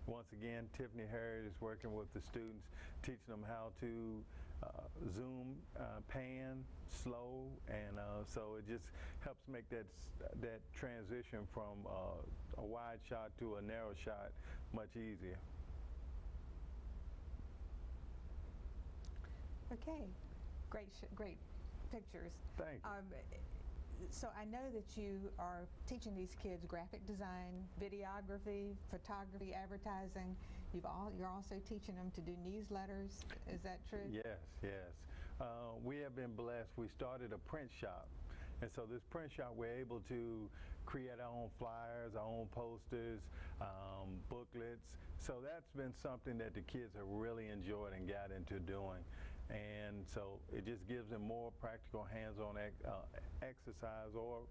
once again, Tiffany Harriet is working with the students, teaching them how to zoom, pan, slow, and so it just helps make that transition from a wide shot to a narrow shot much easier. Okay, great pictures. Thank you. So I know that you are teaching these kids graphic design, videography, photography, advertising. You're also teaching them to do newsletters. Is that true? Yes, yes. We have been blessed. We started a print shop. And so this print shop, we're able to create our own flyers, our own posters, booklets. So that's been something that the kids have really enjoyed and got into doing. And so it just gives them more practical hands-on exercise or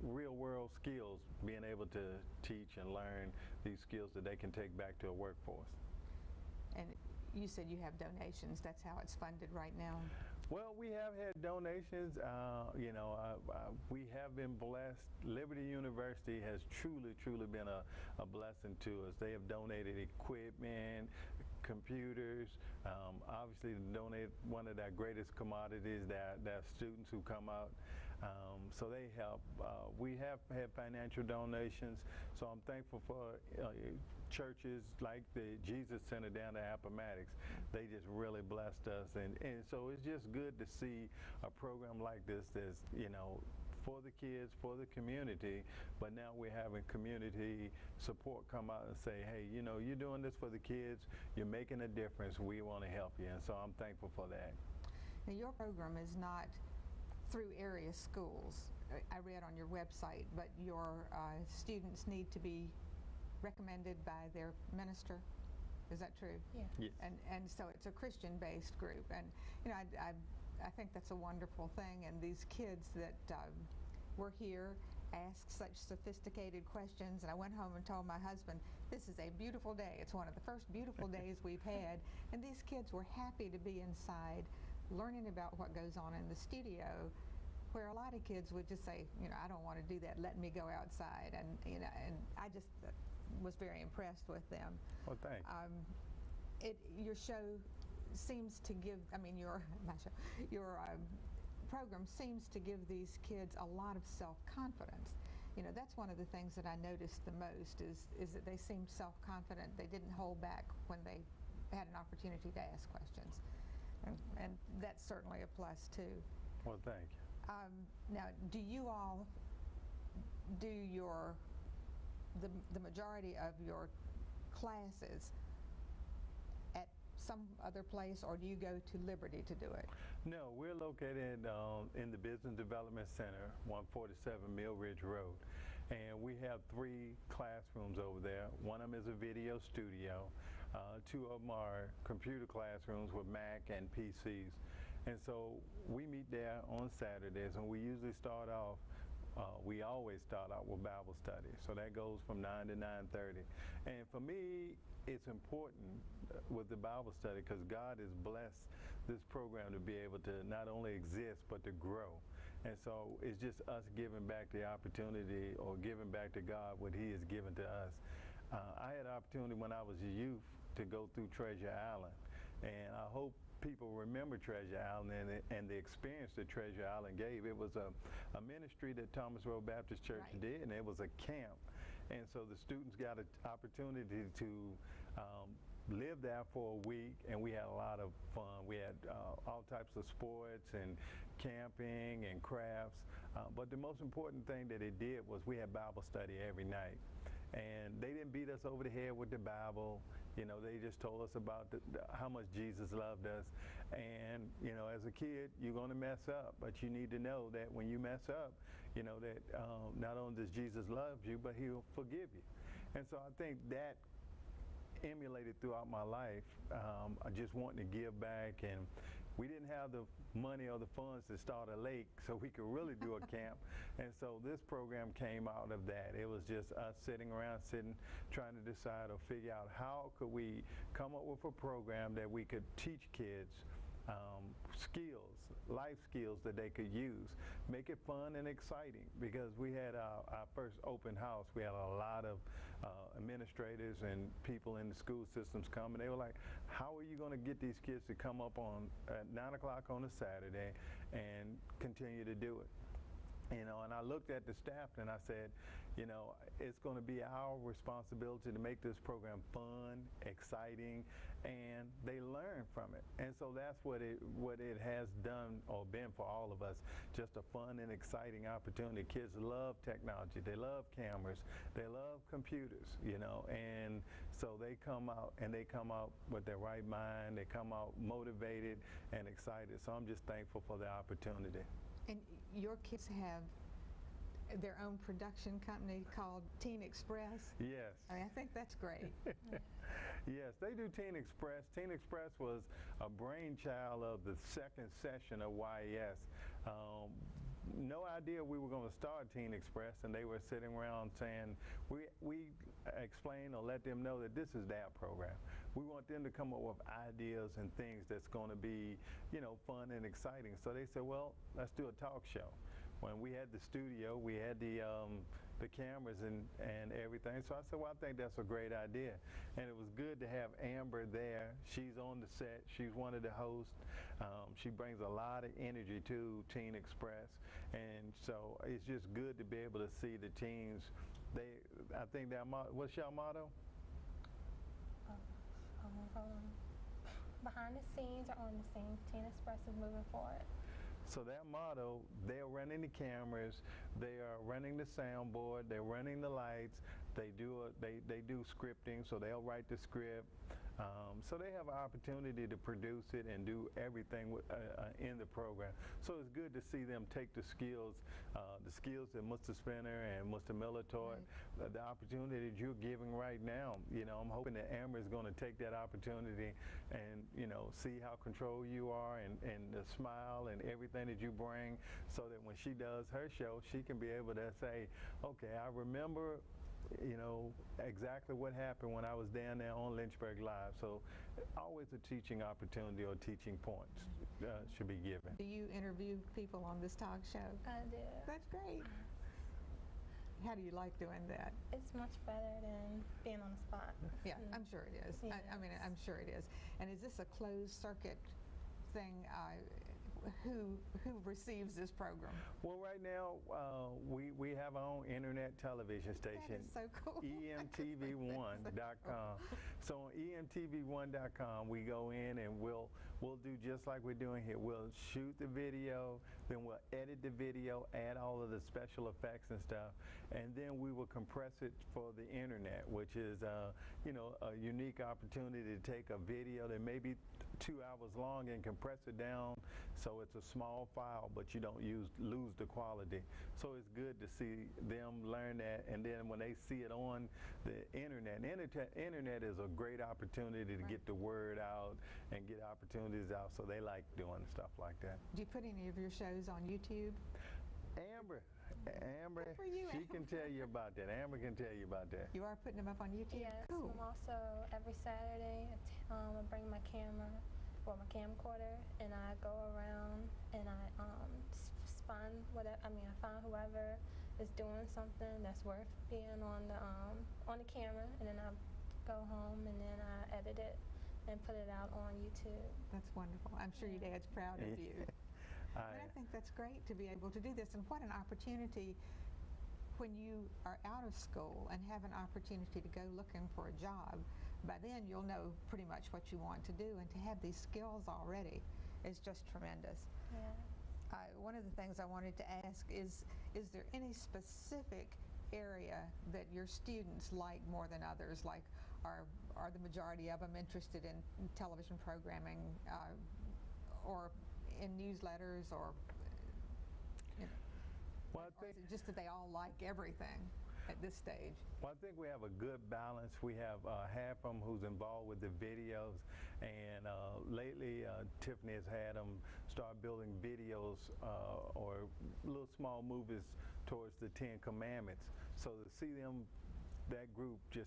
real-world skills, being able to teach and learn these skills that they can take back to a workforce. And you said you have donations. That's how it's funded right now? Well, we have had donations. You know, we have been blessed. Liberty University has truly been a blessing to us. They have donated equipment, computers, obviously donated one of their greatest commodities, their students who come out. So they help. We have had financial donations, so I'm thankful for churches like the Jesus Center down at Appomattox. They just really blessed us, and so it's just good to see a program like this that's, you know, for the kids, for the community, but now we're having community support come out and say, hey, you know, you're doing this for the kids, you're making a difference, we want to help you, and so I'm thankful for that. Now, your program is not through area schools, I read on your website, but your students need to be recommended by their minister. Is that true? Yeah. Yes. And so it's a Christian-based group, and you know, I think that's a wonderful thing. And these kids that were here asked such sophisticated questions, and I went home and told my husband, this is a beautiful day. It's one of the first beautiful days we've had, and these kids were happy to be inside learning about what goes on in the studio, where a lot of kids would just say, you know, I don't want to do that, let me go outside. And you know, and I just was very impressed with them. Well, thanks. Your show seems to give, I mean, your program seems to give these kids a lot of self-confidence. You know, that's one of the things that I noticed the most is that they seemed self-confident. They didn't hold back when they had an opportunity to ask questions. And that's certainly a plus too. Well, thank you. Now, do you all do the majority of your classes at some other place, or do you go to Liberty to do it? No, we're located in the Business Development Center, 147 Mill Ridge Road, and we have 3 classrooms over there. One of them is a video studio. 2 of them are computer classrooms with Mac and PCs, and so we meet there on Saturdays, and we usually start off. We always start out with Bible study, so that goes from 9 to 9:30. And for me, it's important with the Bible study because God has blessed this program to be able to not only exist but to grow. And so it's just us giving back the opportunity, or giving back to God what He has given to us. I had an opportunity when I was a youth to go through Treasure Island, and I hope people remember Treasure Island and the experience that Treasure Island gave. It was a ministry that Thomas Road Baptist Church did, and it was a camp. And so the students got an opportunity to live there for a week, and we had a lot of fun. We had all types of sports and camping and crafts. But the most important thing that it did was we had Bible study every night. And they didn't beat us over the head with the Bible. You know, they just told us about how much Jesus loved us. And, you know, as a kid, you're going to mess up. But you need to know that when you mess up, you know, that not only does Jesus love you, but He'll forgive you. And so I think that emulated throughout my life. I just wanting to give back, and we didn't have the money or the funds to start a lake so we could really do a camp, and so this program came out of that. It was just us sitting around trying to decide or figure out how could we come up with a program that we could teach kids skills, life skills that they could use, make it fun and exciting, because we had our first open house. We had a lot of administrators and people in the school systems come, and they were like, how are you going to get these kids to come up at 9 o'clock on a Saturday and continue to do it? And I looked at the staff and I said, it's going to be our responsibility to make this program fun, exciting, and they learn from it. And so that's what it has done or been for all of us, just a fun and exciting opportunity. Kids love technology. They love cameras. They love computers, and so they come out with their right mind. They come out motivated and excited. So I'm just thankful for the opportunity. And your kids have their own production company called Teen Express? Yes. I think that's great. Yes, they do Teen Express. Teen Express was a brainchild of the second session of Y.E.S. No idea we were going to start Teen Express, and they were sitting around saying, we explain or let them know that this is their program. We want them to come up with ideas and things that's going to be, fun and exciting. So they said, well, let's do a talk show. When we had the studio, we had the cameras and everything. So I said, well, I think that's a great idea. And it was good to have Amber there. She's on the set. She's one of the hosts. She brings a lot of energy to Teen Express. And so it's just good to be able to see the teens. I think what's your motto? Behind the scenes or on the scenes, Teen Express is moving forward. So that motto, they're running the cameras, they are running the soundboard, they're running the lights, they do scripting, so they'll write the script. So they have an opportunity to produce it and do everything in the program. So it's good to see them take the skills that Mr. Spinner and Mr. Miller taught, right. The opportunity that you're giving right now. I'm hoping that Amber is going to take that opportunity and, see how controlled you are and the smile and everything that you bring, so that when she does her show, she can be able to say, okay, I remember exactly what happened when I was down there on Lynchburg Live. So always a teaching opportunity or teaching points should be given. Do you interview people on this talk show? I do. That's great. How do you like doing that? It's much better than being on the spot. Yeah, I'm sure it is. Yes. I mean, I'm sure it is. And is this a closed circuit thing? Who receives this program? Well, right now we have our own internet television station. That is so cool. emtv1.com. So on emtv1.com we go in and we'll do just like we're doing here. We'll shoot the video, then we'll edit the video, add all of the special effects and stuff, and then we will compress it for the internet, which is a unique opportunity to take a video that may be 2 hours long and compress it down so it's a small file, but you don't lose the quality. So it's good to see them learn that, and then when they see it on the internet is a great opportunity to get the word out and get opportunities out, so they like doing stuff like that. Do you put any of your shows on YouTube? Amber, Good for you, she can tell you about that. Amber can tell you about that. You are putting them up on YouTube? Yes, Cool. I'm also every Saturday I bring my camcorder, and I go around and I find I find whoever is doing something that's worth being on the camera, and then I go home and then I edit it and put it out on YouTube. That's wonderful. I'm sure your dad's proud of you. But I think that's great to be able to do this, and what an opportunity when you are out of school and have an opportunity to go looking for a job. By then you'll know pretty much what you want to do, and to have these skills already is just tremendous. Yeah. One of the things I wanted to ask is there any specific area that your students like more than others? Like, are the majority of them interested in television programming or in newsletters, or Well, or is it just that they all like everything at this stage? Well, I think we have a good balance. We have half of them who's involved with the videos, and lately Tiffany has had them start building videos or little small movies towards the 10 Commandments. So to see them, that group, just